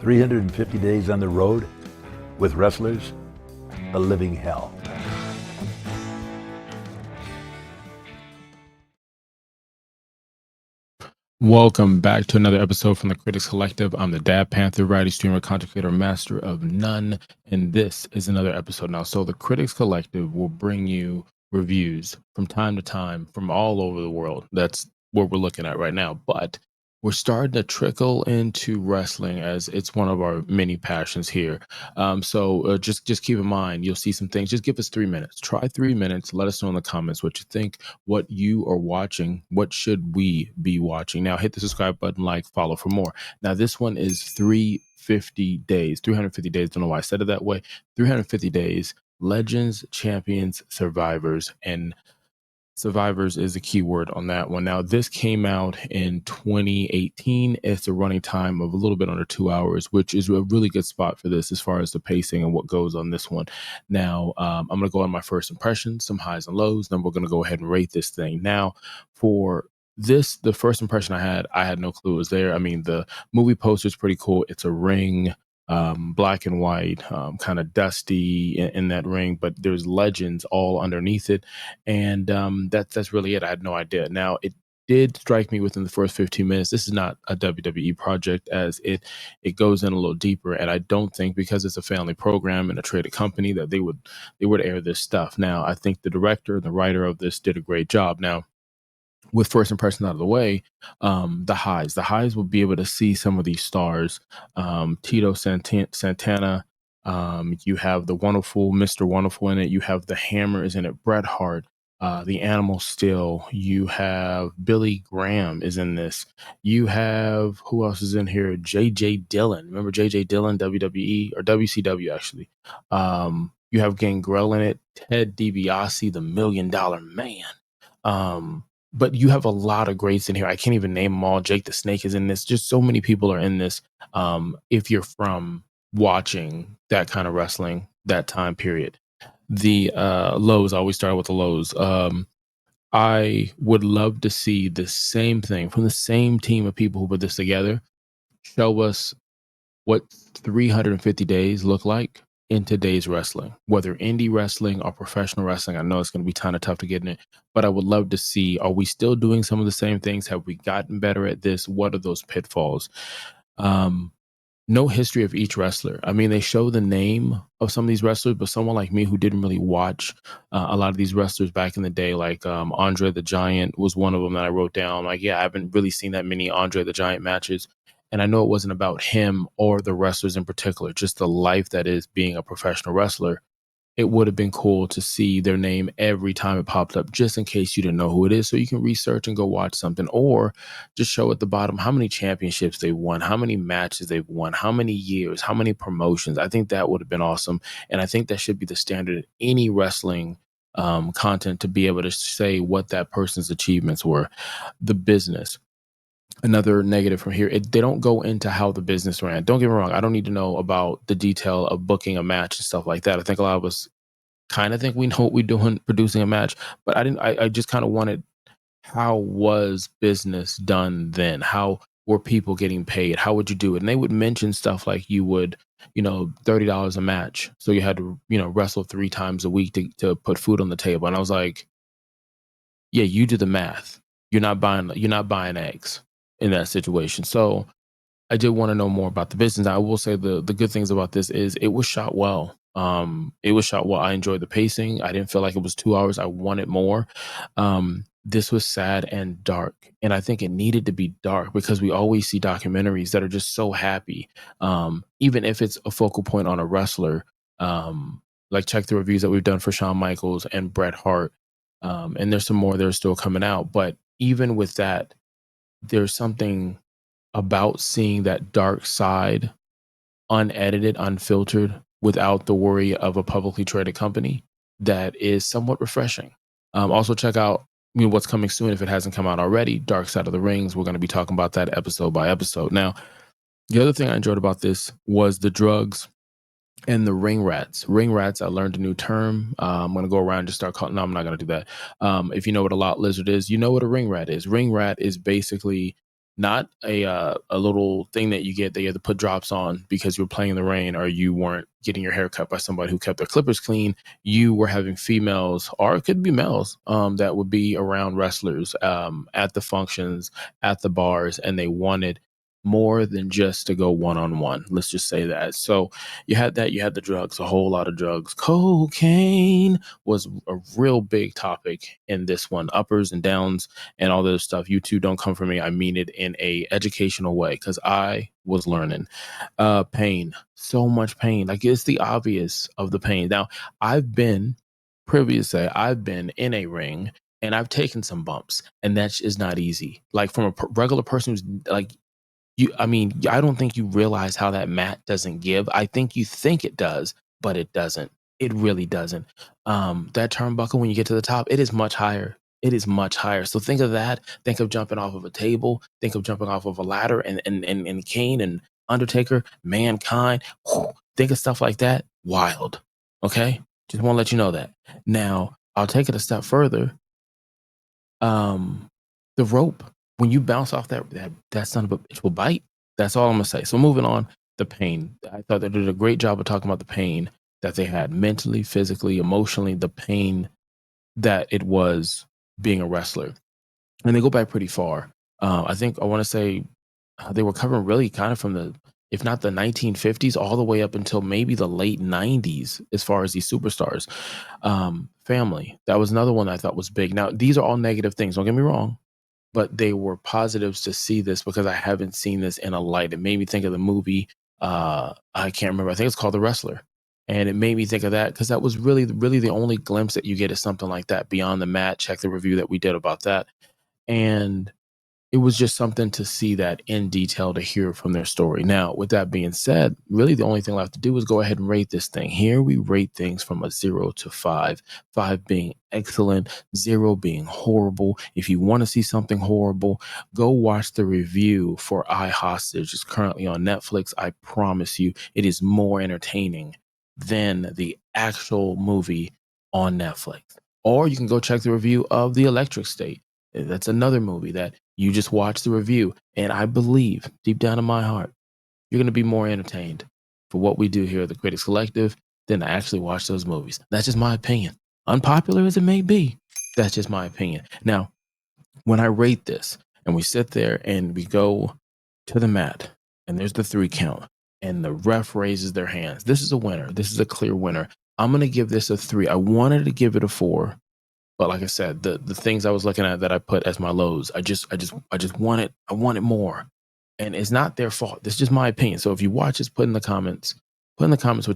350 days on the road with wrestlers, a living hell. Welcome back to another episode from the Critics Collective. I'm the Dad Panther, writer, streamer, content creator, master of none, and this is another episode now. So the Critics Collective will bring you reviews from time to time from all over the world. That's what we're looking at right now. But we're starting to trickle into wrestling as it's one of our many passions here. So just keep in mind, you'll see some things. Just give us 3 minutes. Try 3 minutes. Let us know in the comments what you think, what you are watching, what should we be watching. Now hit the subscribe button, like, follow for more. Now this one is 350 days, 350 days. Don't know why I said it that way. 350 days, legends, champions, survivors, and survivors is a key word on that one. Now, this came out in 2018. It's a running time of a little bit under 2 hours, which is a really good spot for this as far as the pacing and what goes on this one. Now, I'm going to go on my first impressions, some highs and lows. Then we're going to go ahead and rate this thing. Now, for this, the first impression I had no clue it was there. I mean, the movie poster is pretty cool. It's a ring, black and white, kind of dusty in that ring, but there's legends all underneath it. And that's really it. I had no idea. Now, it did strike me within the first 15 minutes. This is not a WWE project, as it goes in a little deeper. And I don't think, because it's a family program and a traded company, that they would air this stuff. Now, I think the director and the writer of this did a great job. Now, with first impression out of the way, the highs will be able to see some of these stars. TITO, Santana, you have the wonderful Mr. Wonderful in it. You have the Hammer is in it. Bret Hart, the Animal Still. You have Billy Graham is in this. You have, who else is in here? J.J. Dillon. Remember J.J. Dillon, WWE or WCW actually. You have Gangrel in it. Ted DiBiase, the $1 Million Man. But you have a lot of greats in here. I can't even name them all. Jake the Snake is in this. Just so many people are in this. If you're from watching that kind of wrestling, that time period. The lows, I always start with the lows. I would love to see the same thing from the same team of people who put this together. Show us what 350 days look like in today's wrestling, whether indie wrestling or professional wrestling. I know it's going to be kind of tough to get in it, but I would love to see, are we still doing some of the same things? Have we gotten better at this? What are those pitfalls? No history of each wrestler. I mean, they show the name of some of these wrestlers, but someone like me who didn't really watch a lot of these wrestlers back in the day, like Andre the Giant was one of them that I wrote down. Like, yeah, I haven't really seen that many Andre the Giant matches. And I know it wasn't about him or the wrestlers in particular, just the life that is being a professional wrestler. It would have been cool to see their name every time it popped up, just in case you didn't know who it is, so you can research and go watch something, or just show at the bottom how many championships they've won, how many matches they've won, how many years, how many promotions. I think that would have been awesome. And I think that should be the standard in any wrestling content, to be able to say what that person's achievements were. The business. Another negative from here, they don't go into how the business ran. Don't get me wrong, I don't need to know about the detail of booking a match and stuff like that. I think a lot of us kind of think we know what we're doing producing a match, but I just kind of wanted, how was business done then? How were people getting paid? How would you do it? And they would mention stuff like you would, $30 a match, so you had to, wrestle 3 times a week to put food on the table. And I was like, yeah, you do the math. You're not buying eggs in that situation. So I did want to know more about the business. I will say the good things about this is it was shot well. It was shot well. I enjoyed the pacing. I didn't feel like it was 2 hours. I wanted more. This was sad and dark, and I think it needed to be dark, because we always see documentaries that are just so happy. Even if it's a focal point on a wrestler, like check the reviews that we've done for Shawn Michaels and Bret Hart. And there's some more that are still coming out. But even with that, there's something about seeing that dark side, unedited, unfiltered, without the worry of a publicly traded company, that is somewhat refreshing. Also check out what's coming soon, if it hasn't come out already, Dark Side of the Rings. We're going to be talking about that episode by episode. Now, the other thing I enjoyed about this was the drugs and the ring rats. Ring rats, I learned a new term. I'm going to go around and just start calling. No, I'm not going to do that. If you know what a lot lizard is, you know what a ring rat is. Ring rat is basically not a little thing that you get that you have to put drops on because you were playing in the rain or you weren't getting your hair cut by somebody who kept their clippers clean. You were having females, or it could be males, that would be around wrestlers at the functions, at the bars, and they wanted more than just to go one-on-one. Let's just say that. So you had that, you had the drugs, a whole lot of drugs. Cocaine was a real big topic in this one, uppers and downs and all this stuff. You two don't come for me. I mean it in a educational way because I was learning. Pain, so much pain. Like, it's the obvious of the pain. Now, I've been in a ring and I've taken some bumps, and that is not easy. Like, from a regular person who's like, I don't think you realize how that mat doesn't give. I think you think it does, but it doesn't. It really doesn't. That turnbuckle, when you get to the top, it is much higher. It is much higher. So think of that. Think of jumping off of a table. Think of jumping off of a ladder, and Kane and Undertaker, Mankind. Think of stuff like that. Wild. Okay? Just want to let you know that. Now, I'll take it a step further. The rope, when you bounce off that son of a bitch will bite. That's all I'm gonna say. So moving on, the pain. I thought they did a great job of talking about the pain that they had mentally, physically, emotionally, the pain that it was being a wrestler. And they go back pretty far. I want to say they were covering really kind of from the, if not the 1950s, all the way up until maybe the late 90s, as far as these superstars. Family, that was another one that I thought was big. Now, these are all negative things, don't get me wrong, but they were positives to see this because I haven't seen this in a light. It made me think of the movie. I can't remember. I think it's called The Wrestler. And it made me think of that because that was really the only glimpse that you get of something like that beyond the mat. Check the review that we did about that. And it was just something to see that in detail, to hear from their story. Now, with that being said, really the only thing left to do is go ahead and rate this thing. Here we rate things from a 0 to 5, 5 being excellent, 0 being horrible. If you want to see something horrible, go watch the review for I Hostage. It's currently on Netflix. I promise you, it is more entertaining than the actual movie on Netflix. Or you can go check the review of The Electric State. That's another movie that you just watch the review, and I believe deep down in my heart, you're going to be more entertained for what we do here at the Critics Collective than to actually watch those movies. That's just my opinion. Unpopular as it may be, that's just my opinion. Now, when I rate this and we sit there and we go to the mat and there's the 3 count and the ref raises their hands, this is a winner. This is a clear winner. I'm going to give this a 3. I wanted to give it a 4. But like I said, the things I was looking at that I put as my lows, I just wanted more. And it's not their fault. This is just my opinion. So if you watch this, put in the comments what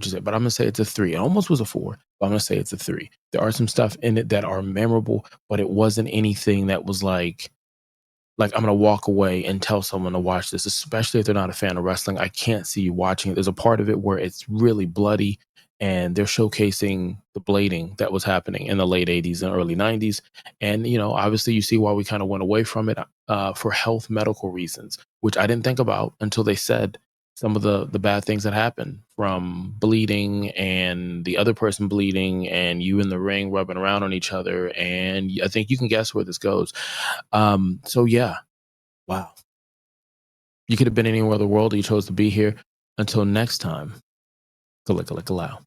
you say. But I'm gonna say it's a 3. It almost was a 4, but I'm gonna say it's a 3. There are some stuff in it that are memorable, but it wasn't anything that was like I'm going to walk away and tell someone to watch this, especially if they're not a fan of wrestling. I can't see you watching it. There's a part of it where it's really bloody and they're showcasing the blading that was happening in the late 80s and early 90s. And, obviously you see why we kind of went away from it for health medical reasons, which I didn't think about until they said some of the bad things that happened, from bleeding and the other person bleeding and you in the ring rubbing around on each other. And I think you can guess where this goes. So yeah, wow. You could have been anywhere in the world. You chose to be here. Until next time, kalika allow.